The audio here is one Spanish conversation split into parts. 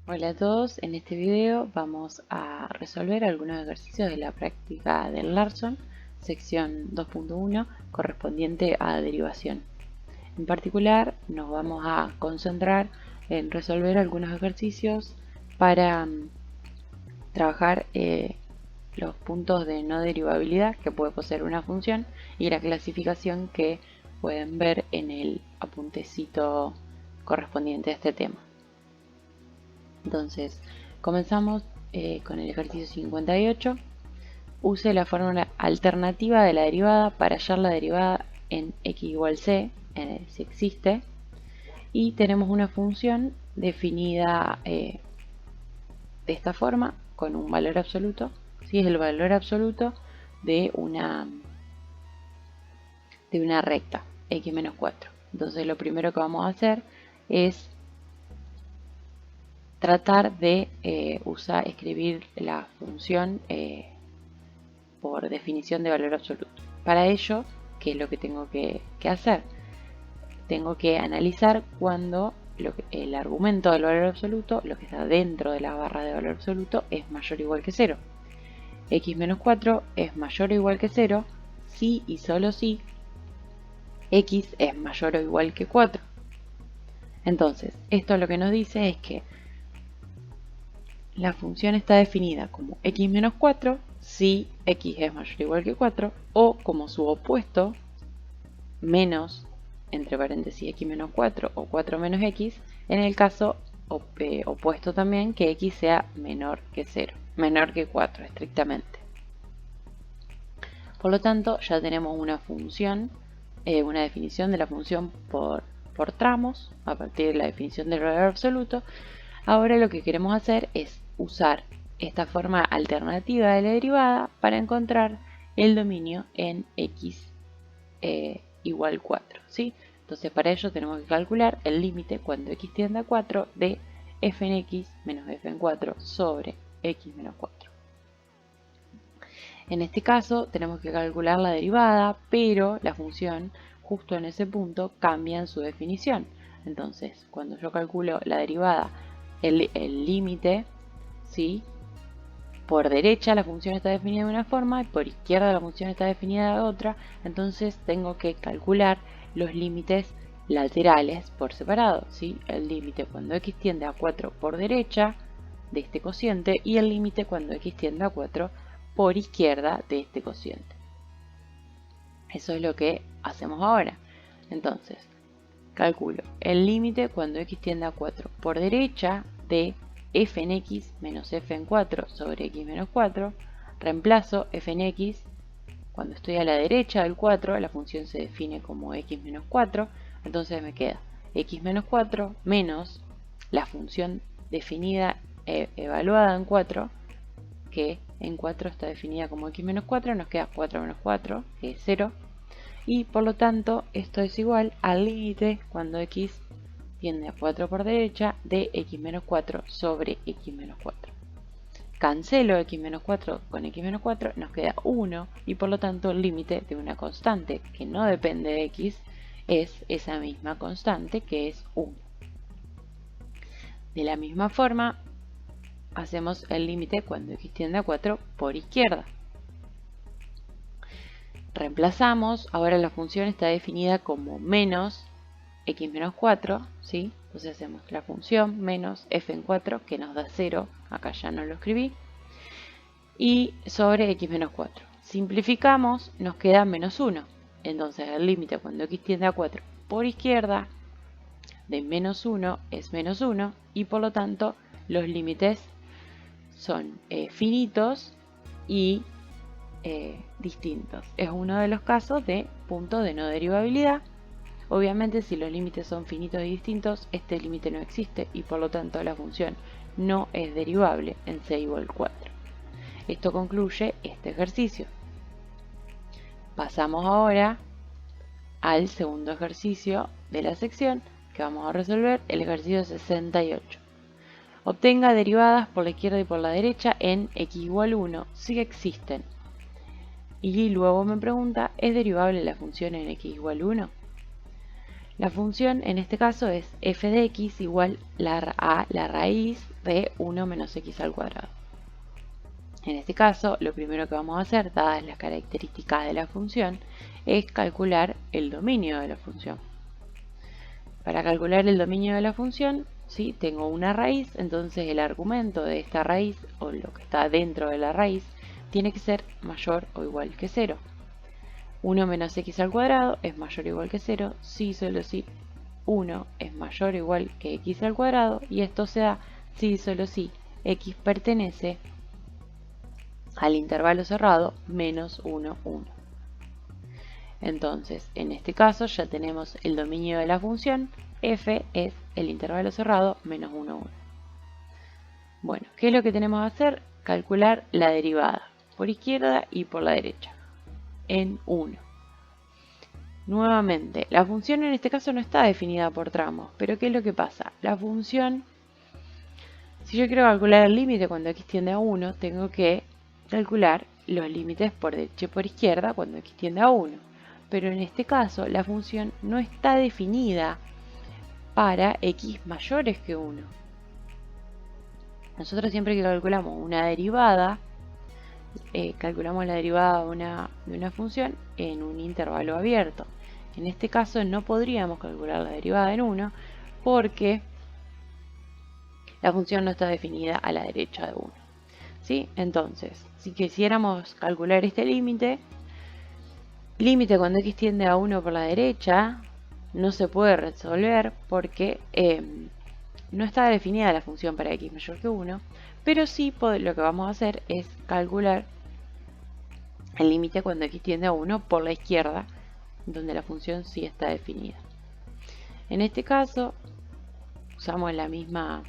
Hola a todos, en este video vamos a resolver algunos ejercicios de la práctica del Larson, sección 2.1, correspondiente a derivación. En particular, nos vamos a concentrar en resolver algunos ejercicios para trabajar los puntos de no derivabilidad que puede poseer una función y la clasificación que pueden ver en el apuntecito correspondiente a este tema. Entonces, comenzamos con el ejercicio 58. Use la fórmula alternativa de la derivada para hallar la derivada en x igual c, si existe. Y tenemos una función definida de esta forma, con un valor absoluto. Si es el valor absoluto de una recta, x menos 4. Entonces, lo primero que vamos a hacer es tratar de escribir la función por definición de valor absoluto. Para ello, ¿qué es lo que tengo que hacer? Tengo que analizar cuando el argumento del valor absoluto, lo que está dentro de la barra de valor absoluto, es mayor o igual que 0. X menos 4 es mayor o igual que 0 si y solo si x es mayor o igual que 4. Entonces, esto lo que nos dice es que la función está definida como x menos 4 si x es mayor o igual que 4, o como su opuesto, menos, entre paréntesis, x menos 4 o 4 menos x, en el caso opuesto también, que x sea menor que 0, menor que 4 estrictamente. Por lo tanto, ya tenemos una función, una definición de la función por tramos, a partir de la definición del valor absoluto. Ahora lo que queremos hacer es usar esta forma alternativa de la derivada para encontrar el dominio en x igual 4, ¿sí? Entonces para ello tenemos que calcular el límite cuando x tiende a 4 de f en x menos f en 4 sobre x menos 4. En este caso tenemos que calcular la derivada, pero la función justo en ese punto cambia en su definición. Entonces cuando yo calculo la derivada, el límite, ¿sí? Por derecha la función está definida de una forma y por izquierda la función está definida de otra. Entonces tengo que calcular los límites laterales por separado, ¿sí? El límite cuando x tiende a 4 por derecha de este cociente y el límite cuando x tiende a 4 por izquierda de este cociente. Eso es lo que hacemos ahora. Entonces, calculo el límite cuando x tiende a 4 por derecha de f en x menos f en 4 sobre x menos 4. Reemplazo f en x. Cuando estoy a la derecha del 4, la función se define como x menos 4. Entonces me queda x menos 4 menos la función definida evaluada en 4, que en 4 está definida como x menos 4. Nos queda 4 menos 4, que es 0. Y por lo tanto esto es igual al límite cuando x tiende a 4 por derecha de x menos 4 sobre x menos 4. Cancelo x menos 4 con x menos 4, nos queda 1 y por lo tanto el límite de una constante que no depende de x es esa misma constante, que es 1. De la misma forma hacemos el límite cuando x tiende a 4 por izquierda. Reemplazamos, ahora la función está definida como menos x menos 4, ¿sí? Entonces hacemos la función menos f en 4, que nos da 0, acá ya no lo escribí, y sobre x menos 4. Simplificamos, nos queda menos 1. Entonces el límite cuando x tiende a 4 por izquierda de menos 1 es menos 1, y por lo tanto los límites son finitos y distintos. Es uno de los casos de punto de no derivabilidad. Obviamente, si los límites son finitos y distintos, este límite no existe y por lo tanto la función no es derivable en c igual 4. Esto concluye este ejercicio. Pasamos ahora al segundo ejercicio de la sección, que vamos a resolver, el ejercicio 68. Obtenga derivadas por la izquierda y por la derecha en x igual 1 si existen. Y luego me pregunta, ¿es derivable la función en x igual 1? La función en este caso es f de x igual a la raíz de 1 menos x al cuadrado. En este caso, lo primero que vamos a hacer, dadas las características de la función, es calcular el dominio de la función. Para calcular el dominio de la función, ¿sí? Tengo una raíz, entonces el argumento de esta raíz, o lo que está dentro de la raíz, tiene que ser mayor o igual que 0. 1 menos x al cuadrado es mayor o igual que 0, si solo si 1 es mayor o igual que x al cuadrado, y esto se da si solo si x pertenece al intervalo cerrado menos 1, 1. Entonces, en este caso ya tenemos el dominio de la función, f es el intervalo cerrado menos 1, 1. Bueno, ¿qué es lo que tenemos que hacer? Calcular la derivada por izquierda y por la derecha en 1. Nuevamente, la función en este caso no está definida por tramos, pero ¿qué es lo que pasa? La función, si yo quiero calcular el límite cuando x tiende a 1, tengo que calcular los límites por derecha y por izquierda cuando x tiende a 1. Pero en este caso la función no está definida para x mayores que 1. Nosotros siempre que calculamos una derivada, calculamos la derivada de una función en un intervalo abierto. En este caso no podríamos calcular la derivada en 1 porque la función no está definida a la derecha de 1. ¿Sí? Entonces, si quisiéramos calcular este límite cuando x tiende a 1 por la derecha, no se puede resolver porque no está definida la función para x mayor que 1, pero sí lo que vamos a hacer es calcular el límite cuando x tiende a 1 por la izquierda, donde la función sí está definida. En este caso, usamos la misma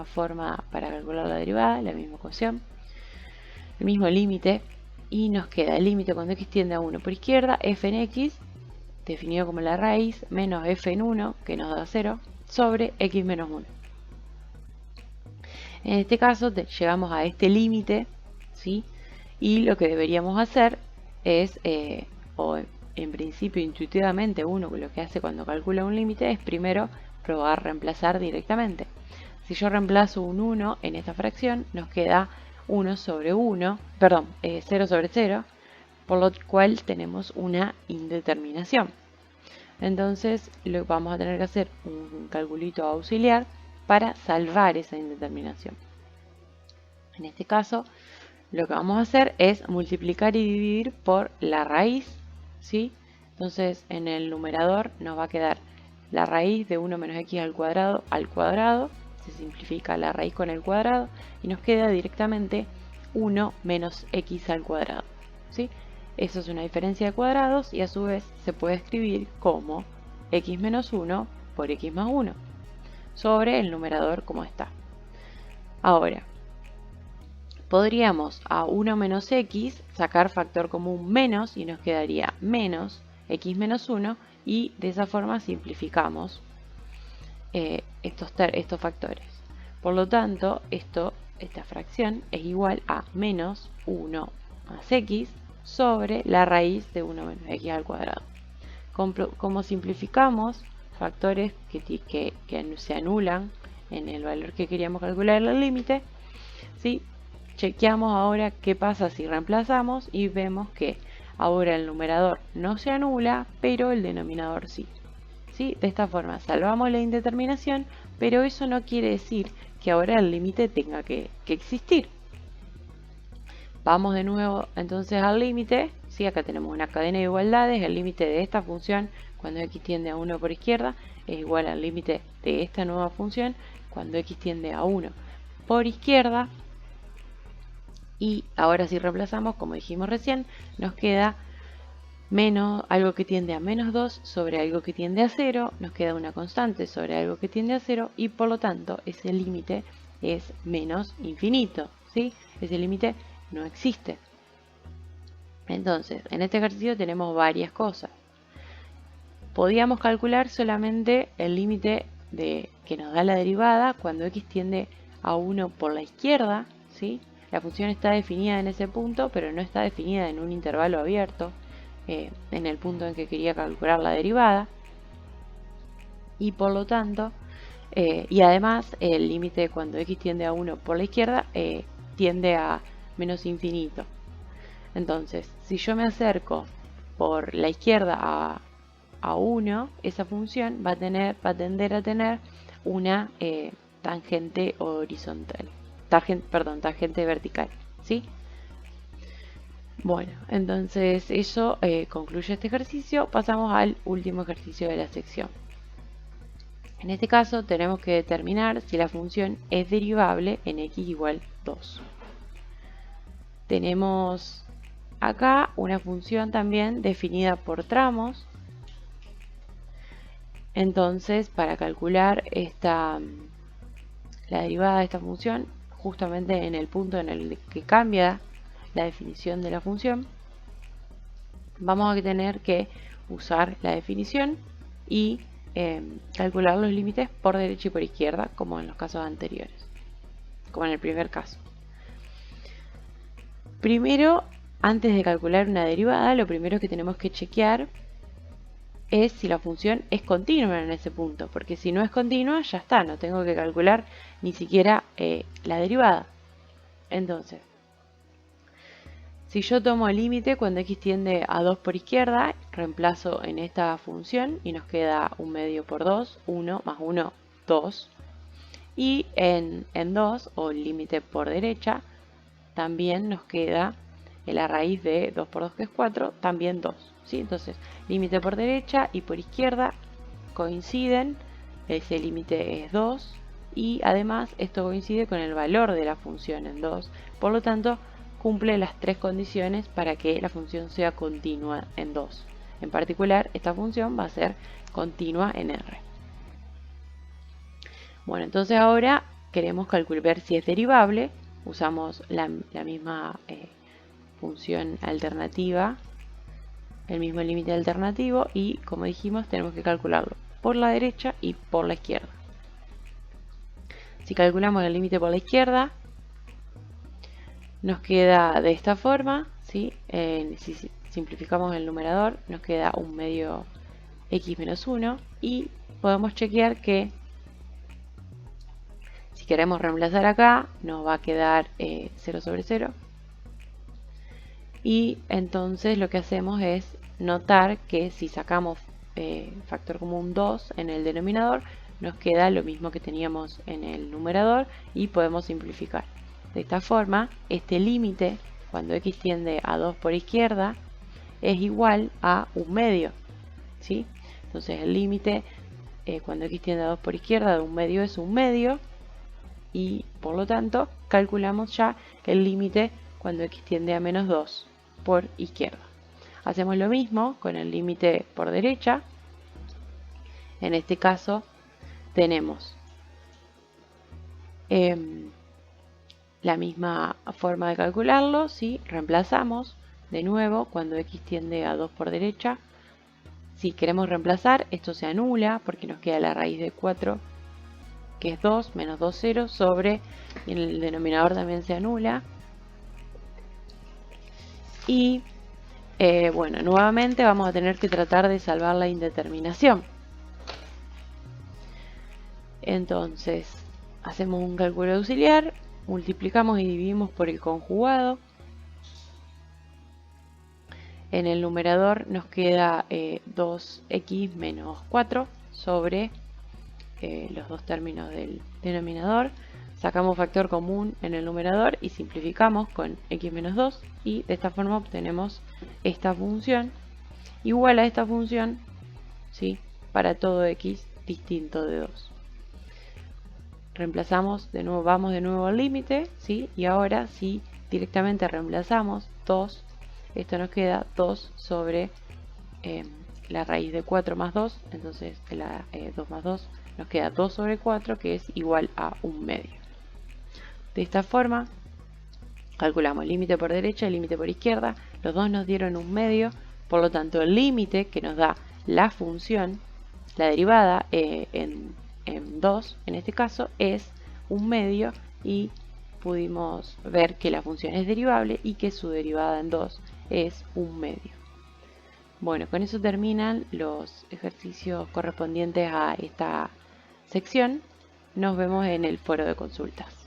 forma para calcular la derivada, la misma ecuación, el mismo límite, y nos queda el límite cuando x tiende a 1 por izquierda, f en x, definido como la raíz, menos f en 1, que nos da 0, sobre x menos 1. En este caso llegamos a este límite, ¿sí? Y lo que deberíamos hacer es, o en principio intuitivamente uno lo que hace cuando calcula un límite es primero probar reemplazar directamente. Si yo reemplazo un 1 en esta fracción, nos queda 1 sobre 1, perdón, 0 sobre 0, por lo cual tenemos una indeterminación. Entonces vamos a tener que hacer un calculito auxiliar para salvar esa indeterminación. En este caso, lo que vamos a hacer es multiplicar y dividir por la raíz, ¿sí? Entonces, en el numerador nos va a quedar la raíz de 1 menos x al cuadrado, se simplifica la raíz con el cuadrado, y nos queda directamente 1 menos x al cuadrado, ¿sí? Eso es una diferencia de cuadrados y a su vez se puede escribir como x menos 1 por x más 1 sobre el numerador como está. Ahora, podríamos a 1 menos x sacar factor común menos y nos quedaría menos x menos 1 y de esa forma simplificamos estos factores. Por lo tanto, esta fracción es igual a menos 1 más x sobre la raíz de 1 menos x al cuadrado. Como simplificamos factores que se anulan en el valor que queríamos calcular el límite, ¿sí? Chequeamos ahora qué pasa si reemplazamos y vemos que ahora el numerador no se anula, pero el denominador sí. ¿Sí? De esta forma salvamos la indeterminación, pero eso no quiere decir que ahora el límite tenga que existir. Vamos de nuevo entonces al límite, ¿sí? Acá tenemos una cadena de igualdades, el límite de esta función cuando x tiende a 1 por izquierda es igual al límite de esta nueva función cuando x tiende a 1 por izquierda. Y ahora si reemplazamos, como dijimos recién, nos queda menos algo que tiende a menos 2 sobre algo que tiende a 0, nos queda una constante sobre algo que tiende a 0 y por lo tanto ese límite es menos infinito, ¿sí? Ese límite no existe. Entonces, en este ejercicio tenemos varias cosas. Podíamos calcular solamente el límite que nos da la derivada cuando x tiende a 1 por la izquierda, ¿sí? La función está definida en ese punto, pero no está definida en un intervalo abierto, en el punto en que quería calcular la derivada. y por lo tanto, y además el límite cuando x tiende a 1 por la izquierda tiende a menos infinito. Entonces, si yo me acerco por la izquierda a 1, esa función va a tender a tener una tangente horizontal, tangente vertical, ¿sí? Bueno, entonces eso concluye este ejercicio. Pasamos al último ejercicio de la sección. En este caso tenemos que determinar si la función es derivable en x igual 2. Tenemos acá una función también definida por tramos. Entonces, para calcular la derivada de esta función, justamente en el punto en el que cambia la definición de la función, vamos a tener que usar la definición y calcular los límites por derecha y por izquierda, como en los casos anteriores, como en el primer caso. Primero, antes de calcular una derivada, lo primero que tenemos que chequear es si la función es continua en ese punto, porque si no es continua, ya está, no tengo que calcular ni siquiera la derivada. Entonces, si yo tomo el límite cuando x tiende a 2 por izquierda, reemplazo en esta función y nos queda 1 medio por 2, 1 más 1, 2. Y en 2, o el límite por derecha, también nos queda la raíz de 2 por 2, que es 4, también 2. ¿Sí? Entonces, límite por derecha y por izquierda coinciden, ese límite es 2, y además esto coincide con el valor de la función en 2, por lo tanto cumple las tres condiciones para que la función sea continua en 2. En particular, esta función va a ser continua en R. Bueno, entonces ahora queremos ver si es derivable. Usamos la misma función alternativa, el mismo límite alternativo, y como dijimos tenemos que calcularlo por la derecha y por la izquierda. Si calculamos el límite por la izquierda, nos queda de esta forma, ¿sí? Si simplificamos el numerador, nos queda 1 medio x menos 1, y podemos chequear que si queremos reemplazar acá, nos va a quedar 0 sobre 0. Y entonces lo que hacemos es notar que si sacamos factor común 2 en el denominador, nos queda lo mismo que teníamos en el numerador y podemos simplificar. De esta forma, este límite, cuando x tiende a 2 por izquierda, es igual a 1 medio. ¿Sí? Entonces el límite cuando x tiende a 2 por izquierda de 1 medio es 1 medio, y por lo tanto calculamos ya el límite cuando x tiende a menos 2 por izquierda. Hacemos lo mismo con el límite por derecha. En este caso tenemos la misma forma de calcularlo, ¿sí? Reemplazamos de nuevo cuando x tiende a 2 por derecha. Si queremos reemplazar, esto se anula porque nos queda la raíz de 4, que es 2, menos 2, 0, sobre, y en el denominador también se anula. Y bueno, nuevamente vamos a tener que tratar de salvar la indeterminación. Entonces, hacemos un cálculo auxiliar, multiplicamos y dividimos por el conjugado. En el numerador nos queda 2x menos 4 sobre los dos términos del denominador. Sacamos factor común en el numerador y simplificamos con x menos 2, y de esta forma obtenemos esta función igual a esta función, ¿sí? Para todo x distinto de 2. Reemplazamos de nuevo, vamos de nuevo al límite, ¿sí? Y ahora si directamente reemplazamos 2, esto nos queda 2 sobre la raíz de 4 más 2, entonces 2 más 2 nos queda 2 sobre 4, que es igual a 1 medio. De esta forma calculamos el límite por derecha y el límite por izquierda, los dos nos dieron 1 medio, por lo tanto el límite que nos da la función, la derivada en 2, en este caso, es 1 medio, y pudimos ver que la función es derivable y que su derivada en 2 es 1 medio. Bueno, con eso terminan los ejercicios correspondientes a esta sección. Nos vemos en el foro de consultas.